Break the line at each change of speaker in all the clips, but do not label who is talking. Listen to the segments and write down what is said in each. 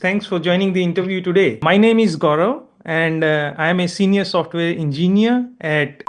Thanks for joining the interview today. My name is Gaurav, and I am a senior software engineer at.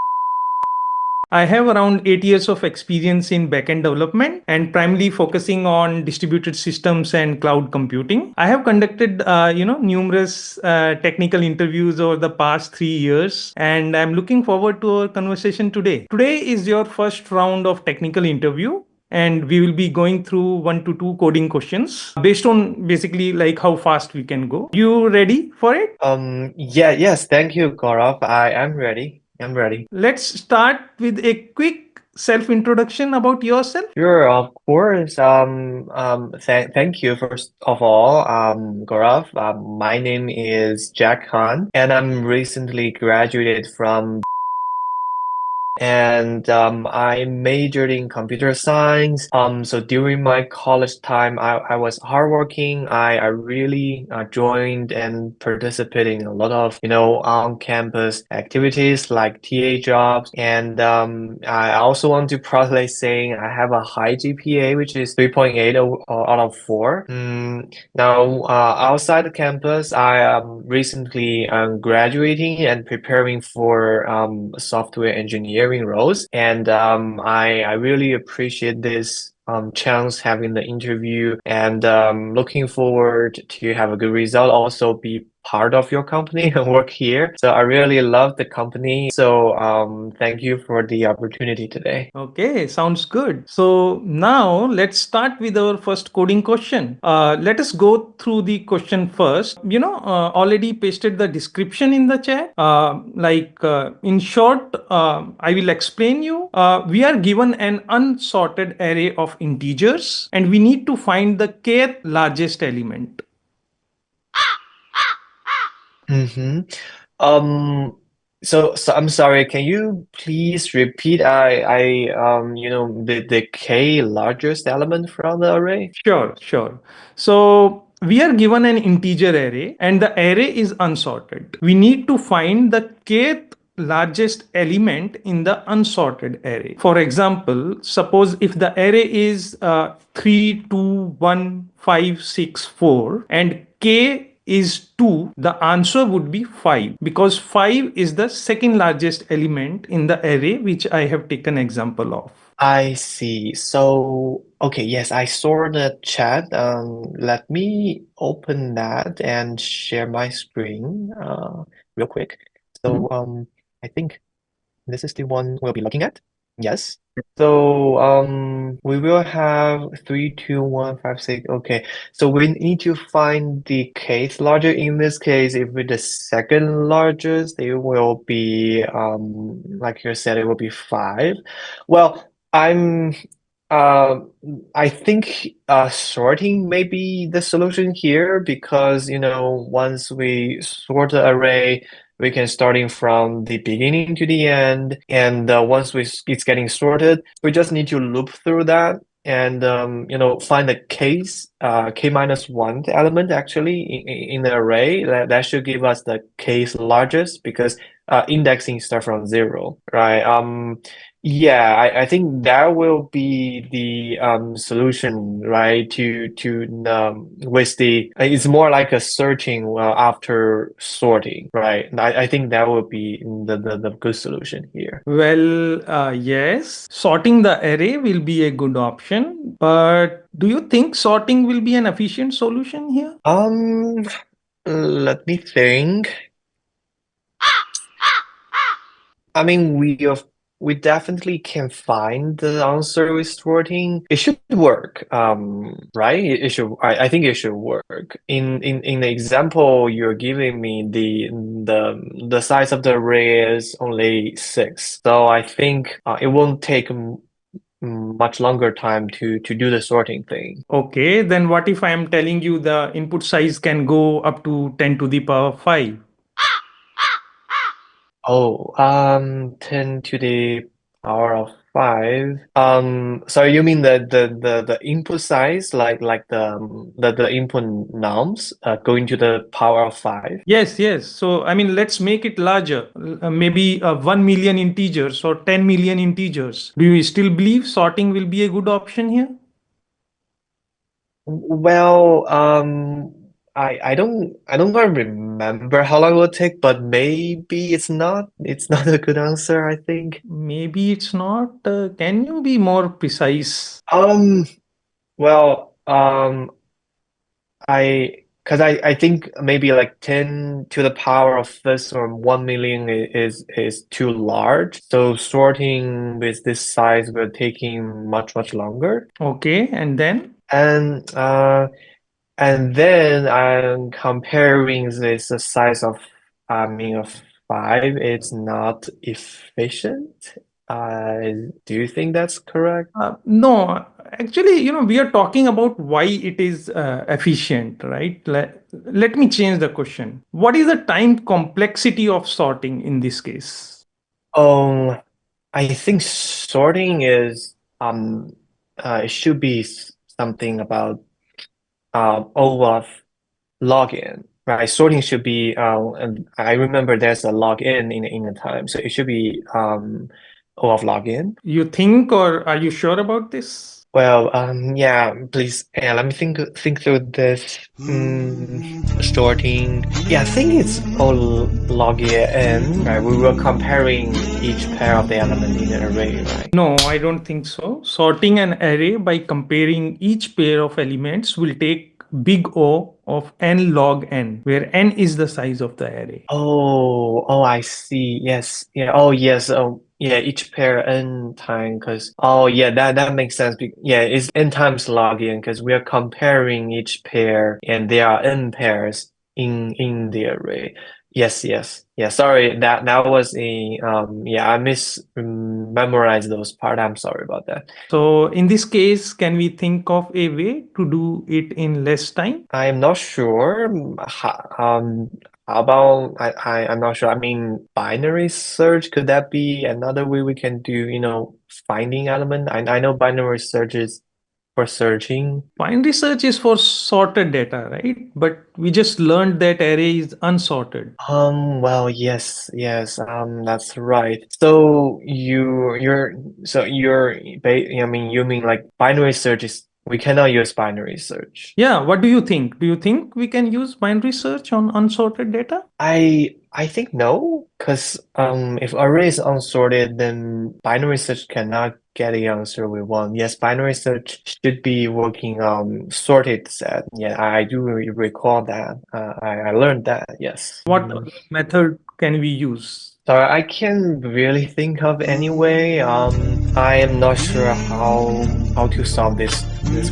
I have around 8 years of experience in backend development and primarily focusing on distributed systems and cloud computing. I have conducted, numerous technical interviews over the past 3 years, and I'm looking forward to our conversation today. Today is your first round of technical interview, and we will be going through 1 to 2 coding questions based on basically like how fast we can go. You ready for it?
Yes, thank you, Gaurav. I am ready. I'm ready.
Let's start with a quick self introduction about yourself.
Sure, of course. Thank you first of all, Gaurav. My name is Jack Han, and I'm recently graduated from and I majored in computer science. So during my college time, I was hardworking. I really joined and participated in a lot of, on-campus activities like TA jobs. And I also want to proudly say I have a high GPA, which is 3.8 out of 4. Now, outside the campus, I am recently graduating and preparing for software engineering roles, and I really appreciate this chance having the interview, and looking forward to have a good result. Also, be part of your company and work here. So I really love the company. So thank you for the opportunity today.
Okay, sounds good. So now let's start with our first coding question. Let us go through the question first. Already pasted the description in the chat. In short, I will explain you. We are given an unsorted array of integers, and we need to find the kth largest element.
Mm-hmm. So I'm sorry, can you please repeat the K largest element from the array?
Sure, sure. So we are given an integer array and the array is unsorted. We need to find the kth largest element in the unsorted array. For example, suppose if the array is 3, 2, 1, 5, 6, 4 and k is 2, the answer would be 5 because 5 is the second largest element in the array which I have taken example of.
I see. So, okay, yes, I saw the chat. Let me open that and share my screen real quick.
Mhm.
So, I think this is the one we'll be looking at. Yes. So, we will have 3, 2, 1, 5, 6. Okay. So we need to find the case larger. In this case, if it's the second largest, it will be, like you said, it will be 5. Well, I'm uh, I think sorting may be the solution here because once we sort the array, we can starting from the beginning to the end, and once it's getting sorted, we just need to loop through that and find the k minus one element actually in the array that should give us the case largest because indexing start from 0, right? Yeah, I think that will be the solution, right? With the it's more like a searching after sorting, right? I think that will be the good solution here.
Well, yes, sorting the array will be a good option, but do you think sorting will be an efficient solution here?
Let me think. I mean, we definitely can find the answer with sorting. It should work, right? It should. I think it should work. In the example you're giving me, the size of the array is only 6, so I think it won't take much longer time to do the sorting thing.
Okay, then what if I am telling you the input size can go up to 10 to the power 5?
Oh, 10 to the power of 5. Sorry, you mean the input size, like the input nums, going to the power of 5?
Yes, yes. So, I mean, let's make it larger, maybe 1 million integers or 10 million integers. Do you still believe sorting will be a good option here?
Well, I don't quite remember how long it will take, but maybe it's not a good answer, I think.
Maybe it's not. Can you be more precise?
Um, well, I think maybe like 10 to the power of this or 1 million is too large. So sorting with this size will taking much longer.
Okay, and then?
And and then I'm comparing this the size of I mean of 5, it's not efficient. Do you think that's correct?
No, actually, we are talking about why it is efficient, right? Let me change the question. What is the time complexity of sorting in this case?
Um, I think sorting is it should be something about O of login, right? Sorting should be and I remember there's a login in the time, so it should be O of login.
You think, or are you sure about this?
Well, yeah, please, yeah, let me think through this. Sorting. Yeah, I think it's all login, right? We were comparing each pair of the element in an array, right?
No, I don't think so. Sorting an array by comparing each pair of elements will take big O of n log n, where n is the size of the array.
Oh, I see. Yes. Yeah. Oh, yes. Oh, yeah. Each pair n time because yeah, that makes sense. Yeah, it's n times log n because we are comparing each pair and there are n pairs in the array. Yes. Yeah. Sorry, that was a yeah, I memorized those part. I'm sorry about that.
So in this case, can we think of a way to do it in less time?
I'm not sure. How about I'm not sure. I mean, binary search, could that be another way we can do, finding element? I know binary search is for searching.
Binary search is for sorted data, right? But we just learned that array is unsorted.
Well, yes, that's right. So I mean, you mean like binary search is we cannot use binary search.
Yeah, what do you think? Do you think we can use binary search on unsorted data?
I think no, because if array is unsorted, then binary search cannot get the answer we want. Yes, binary search should be working sorted set. Yeah, I do recall that. I learned that. Yes.
What method can we use?
Sorry, I can't really think of any way. I am not sure how to solve this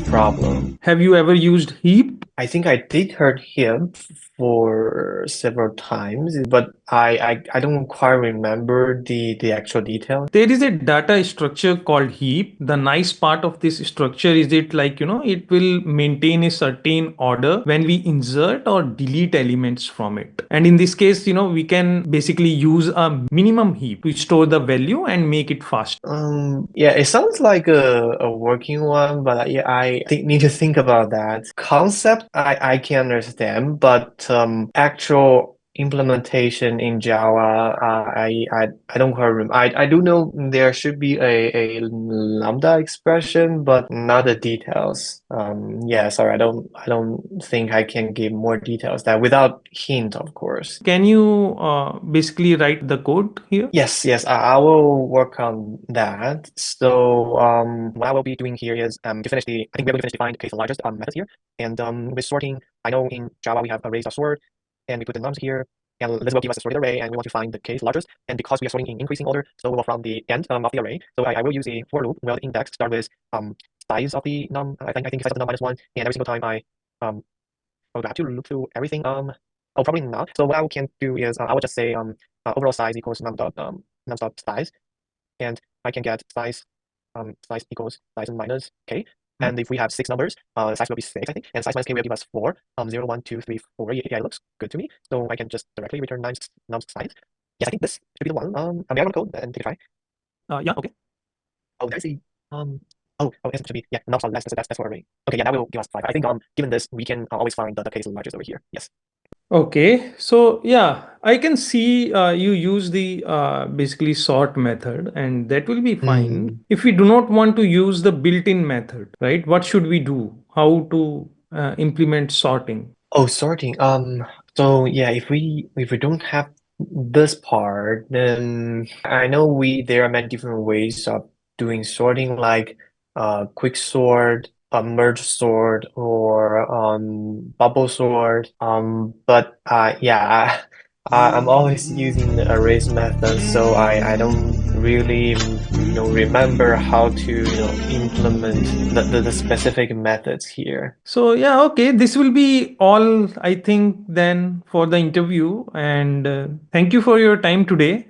problem.
Have you ever used heap?
I think I did heard him for several times, but I don't quite remember the actual detail.
There is a data structure called heap. The nice part of this structure is it will maintain a certain order when we insert or delete elements from it. And in this case, we can basically use a minimum heap to store the value and make it fast.
Yeah, it sounds like a working one, but yeah, need to think about that. Concept, I can understand, but actual implementation in Java, I don't quite remember. I do know there should be a lambda expression, but not the details. Yeah, sorry, I don't think I can give more details that without hint, of course.
Can you basically write the code here?
Yes, I will work on that. So what I will be doing here is to finish I think we're going to finish define the case largest method here. And with sorting, I know in Java we have arrays of sort, and we put the nums here, and this will give us a sorted array, and we want to find the case largest. And because we are sorting in increasing order, so we will from the end of the array. So I will use a for loop where the index start with size of the num. I think size of the num -1, and every single time I will have to look through everything. Oh, probably not. So what I can do is I will just say overall size equals num dot size, and I can get size equals size minus k. And if we have 6 numbers, size will be 6, I think, and size minus k will give us 4. 0, 1, 2, 3, 4. Yeah, it looks good to me. So I can just directly return num size. Yes, I think this should be the one. I mean, I run code and take a try.
Yeah, okay.
Oh, there's a it should be num less. That's for array. Okay, yeah, that will give us 5. I think given this, we can always find the case largest over here. Yes.
Okay, so yeah, I can see you use the basically sort method, and that will be fine. If we do not want to use the built-in method, right? What should we do? How to implement sorting?
Oh, sorting. So yeah, if we don't have this part, then I know there are many different ways of doing sorting, like quick sort, merge sort, or bubble sort. But yeah, I'm always using the arrays method, so I don't really remember how to implement the specific methods here.
So yeah, okay, this will be all I think then for the interview. And thank you for your time today.